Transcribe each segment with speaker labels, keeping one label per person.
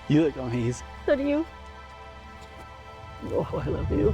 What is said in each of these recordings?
Speaker 1: You look amazing.
Speaker 2: So do you.
Speaker 1: Oh, I love you.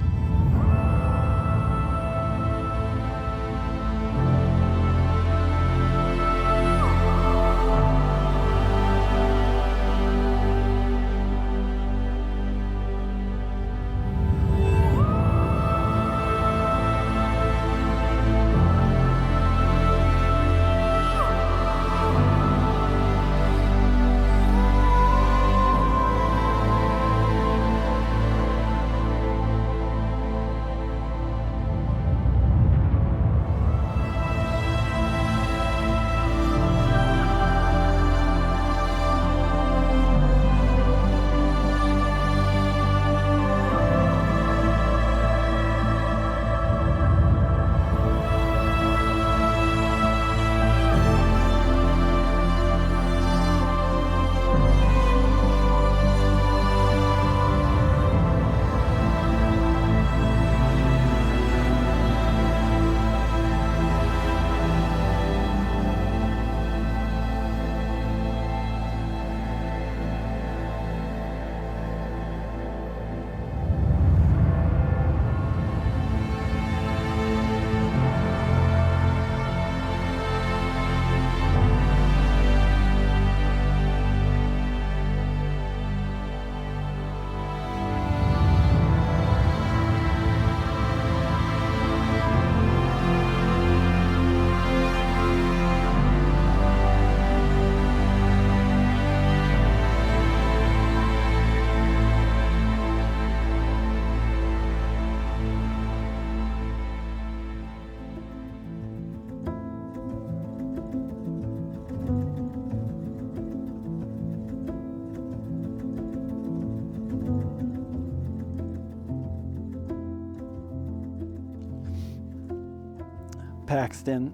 Speaker 1: Paxton,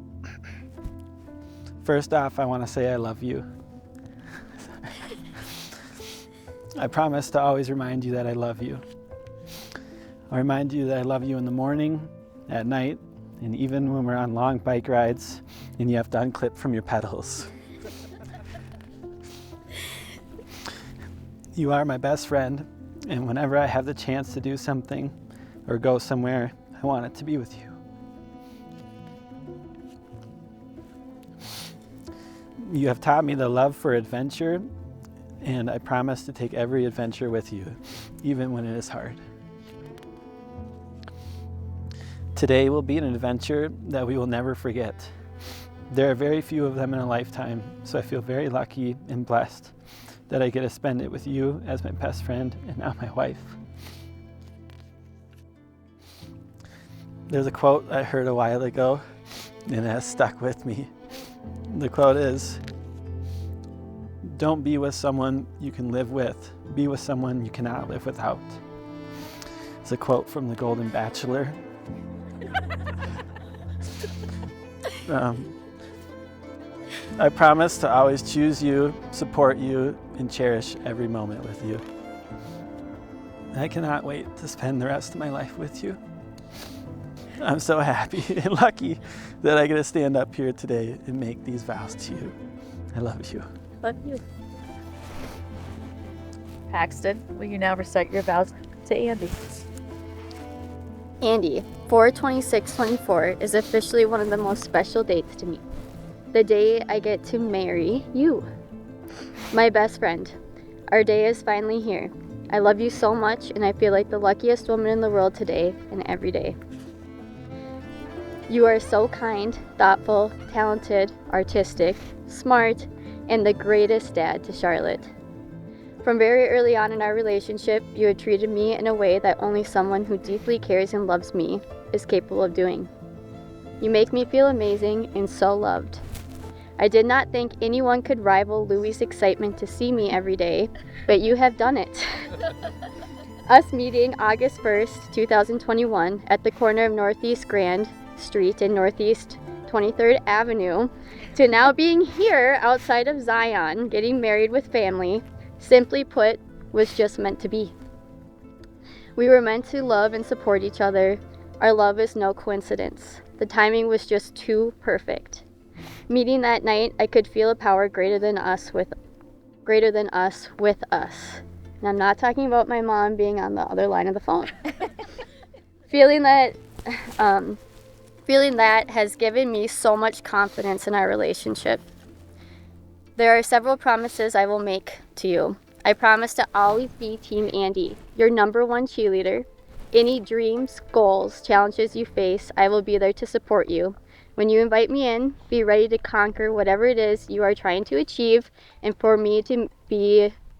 Speaker 1: first off, I want to say I love you. I promise to always remind you that I love you. I'll remind you that I love you in the morning, at night, and even when we're on long bike rides and you have to unclip from your pedals. You are my best friend, and whenever I have the chance to do something or go somewhere, I want it to be with you. You have taught me the love for adventure, and I promise to take every adventure with you, even when it is hard. Today will be an adventure that we will never forget. There are very few of them in a lifetime, so I feel very lucky and blessed that I get to spend it with you as my best friend and now my wife. There's a quote I heard a while ago, and it has stuck with me. The quote is, "Don't be with someone you can live with, be with someone you cannot live without." It's a quote from The Golden Bachelor. I promise to always choose you, support you, and cherish every moment with you. I cannot wait to spend the rest of my life with you. I'm so happy and lucky that I get to stand up here today and make these vows to you. I love you.
Speaker 2: Love you. Paxton, will you now recite your vows to Andy?
Speaker 3: Andy, 4/26/24 is officially one of the most special dates to me. The day I get to marry you, my best friend. Our day is finally here. I love you so much, and I feel like the luckiest woman in the world today and every day. You are so kind, thoughtful, talented, artistic, smart, and the greatest dad to Charlotte. From very early on in our relationship, you had treated me in a way that only someone who deeply cares and loves me is capable of doing. You make me feel amazing and so loved. I did not think anyone could rival Louie's excitement to see me every day, but you have done it. Us meeting August 1st, 2021 at the corner of Northeast Grand Street and Northeast 23rd Avenue to now being here outside of Zion, getting married with family, simply put, was just meant to be. We were meant to love and support each other. Our love is no coincidence. The timing was just too perfect. Meeting that night, I could feel a power greater than us with greater than us with us. And I'm not talking about my mom being on the other line of the phone. Feeling that has given me so much confidence in our relationship. There are several promises I will make to you. I promise to always be Team Andy, your number one cheerleader. Any dreams, goals, challenges you face, I will be there to support you. When you invite me in, be ready to conquer whatever it is you are trying to achieve, and for me to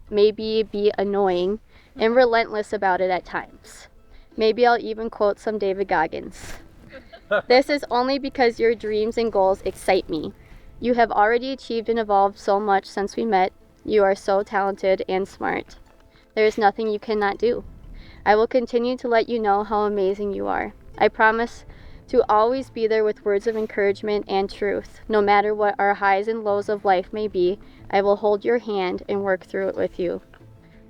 Speaker 3: maybe be annoying and relentless about it at times. Maybe I'll even quote some David Goggins. This is only because your dreams and goals excite me. You have already achieved and evolved so much since we met. You are so talented and smart. There is nothing you cannot do. I will continue to let you know how amazing you are. I promise to always be there with words of encouragement and truth. No matter what our highs and lows of life may be, I will hold your hand and work through it with you.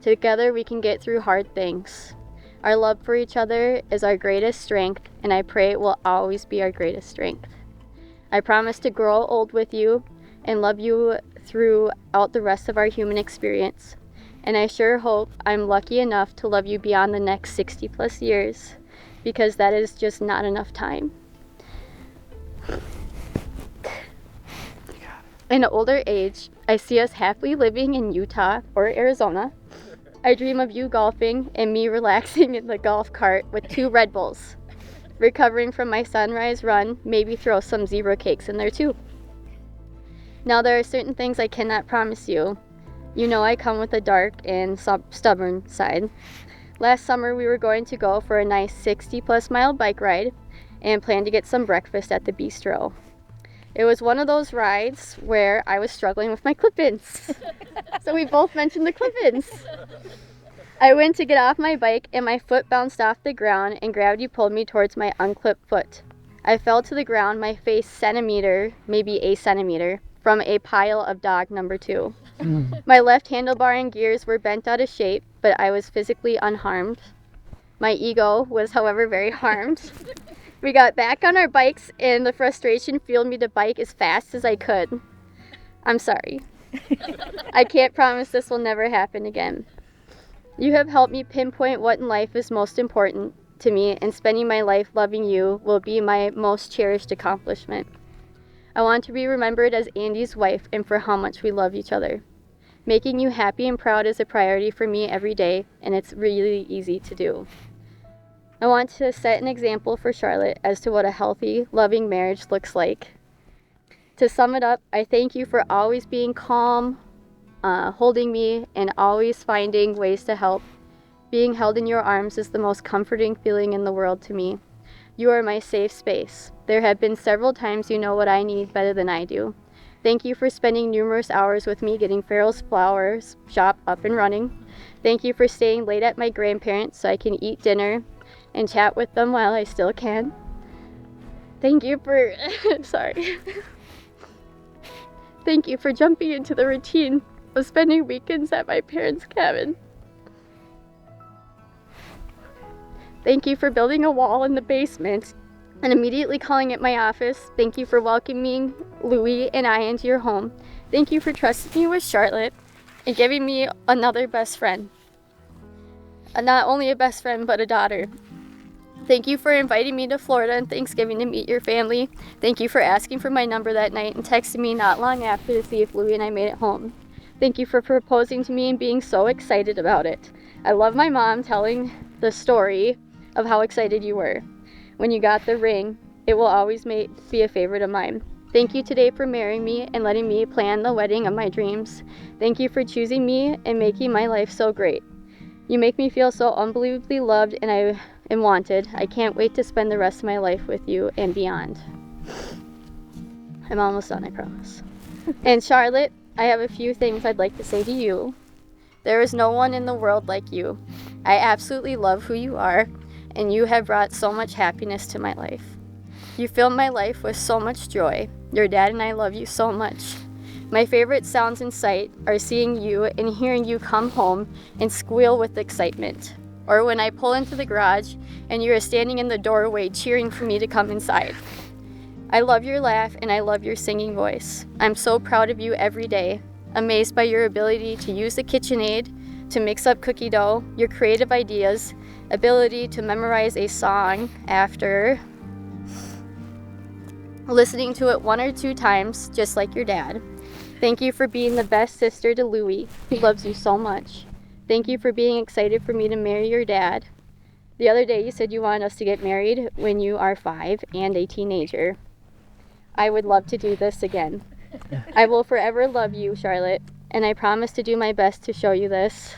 Speaker 3: Together we can get through hard things. Our love for each other is our greatest strength, and I pray it will always be our greatest strength. I promise to grow old with you and love you throughout the rest of our human experience. And I sure hope I'm lucky enough to love you beyond the next 60 plus years, because that is just not enough time. In an older age, I see us happily living in Utah or Arizona. I dream of you golfing and me relaxing in the golf cart with 2 Red Bulls. Recovering from my sunrise run, maybe throw some zebra cakes in there too. Now there are certain things I cannot promise you. You know I come with a dark and stubborn side. Last summer we were going to go for a nice 60 plus mile bike ride and planned to get some breakfast at the bistro. It was one of those rides where I was struggling with my clip-ins. So we both mentioned the clip-ins. I went to get off my bike and my foot bounced off the ground and gravity pulled me towards my unclipped foot. I fell to the ground, my face maybe a centimeter, from a pile of dog number 2. My left handlebar and gears were bent out of shape, but I was physically unharmed. My ego was, however, very harmed. We got back on our bikes and the frustration fueled me to bike as fast as I could. I'm sorry. I can't promise this will never happen again. You have helped me pinpoint what in life is most important to me, and spending my life loving you will be my most cherished accomplishment. I want to be remembered as Andy's wife and for how much we love each other. Making you happy and proud is a priority for me every day, and it's really easy to do. I want to set an example for Charlotte as to what a healthy, loving marriage looks like. To sum it up, I thank you for always being calm, holding me, and always finding ways to help. Being held in your arms is the most comforting feeling in the world to me. You are my safe space. There have been several times you know what I need better than I do. Thank you for spending numerous hours with me getting Farrell's Flowers shop up and running. Thank you for staying late at my grandparents' so I can eat dinner and chat with them while I still can. Thank you for, Thank you for jumping into the routine of spending weekends at my parents' cabin. Thank you for building a wall in the basement and immediately calling it my office. Thank you for welcoming Louie and I into your home. Thank you for trusting me with Charlotte and giving me another best friend. Not only a best friend, but a daughter. Thank you for inviting me to Florida on Thanksgiving to meet your family. Thank you for asking for my number that night and texting me not long after to see if Louie and I made it home. Thank you for proposing to me and being so excited about it. I love my mom telling the story of how excited you were when you got the ring. It will always be a favorite of mine. Thank you today for marrying me and letting me plan the wedding of my dreams. Thank you for choosing me and making my life so great. You make me feel so unbelievably loved and wanted. I can't wait to spend the rest of my life with you and beyond. I'm almost done, I promise. And Charlotte, I have a few things I'd like to say to you. There is no one in the world like you. I absolutely love who you are, and you have brought so much happiness to my life. You fill my life with so much joy. Your dad and I love you so much. My favorite sounds and sight are seeing you and hearing you come home and squeal with excitement. Or when I pull into the garage and you are standing in the doorway cheering for me to come inside. I love your laugh and I love your singing voice. I'm so proud of you every day. amazed by your ability to use the KitchenAid to mix up cookie dough, your creative ideas, ability to memorize a song after listening to it 1 or 2 times, just like your dad. Thank you for being the best sister to Louie, who loves you so much. Thank you for being excited for me to marry your dad. The other day you said you wanted us to get married when you are 5 and a teenager. I would love to do this again. I will forever love you, Charlotte, and I promise to do my best to show you this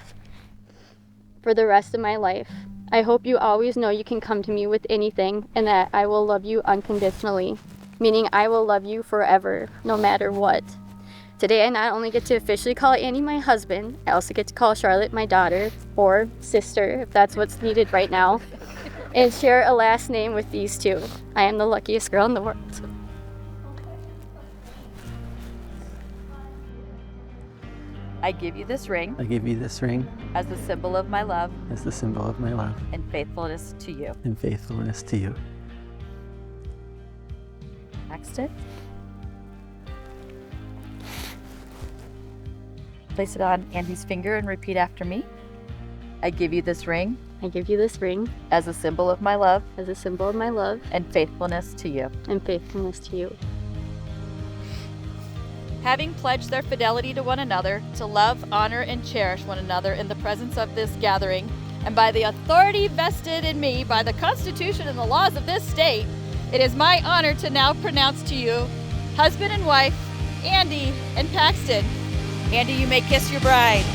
Speaker 3: for the rest of my life. I hope you always know you can come to me with anything and that I will love you unconditionally, meaning I will love you forever, no matter what. Today I not only get to officially call Andy my husband, I also get to call Charlotte my daughter, or sister, if that's what's needed right now, and share a last name with these two. I am the luckiest girl in the world.
Speaker 2: I give you this ring
Speaker 1: I give you this ring
Speaker 2: as the symbol of my love
Speaker 1: as the symbol of my love
Speaker 2: and faithfulness to you.
Speaker 1: and faithfulness to you.
Speaker 2: Next it. Place it on Andy's finger and repeat after me. I give you this ring
Speaker 3: I give you this ring
Speaker 2: as a symbol of my love
Speaker 3: as a symbol of my love
Speaker 2: and faithfulness to you.
Speaker 3: and faithfulness to you.
Speaker 2: Having pledged their fidelity to one another, to love, honor, and cherish one another in the presence of this gathering, and by the authority vested in me by the Constitution and the laws of this state, it is my honor to now pronounce to you, husband and wife, Andy and Paxton. Andy, you may kiss your bride.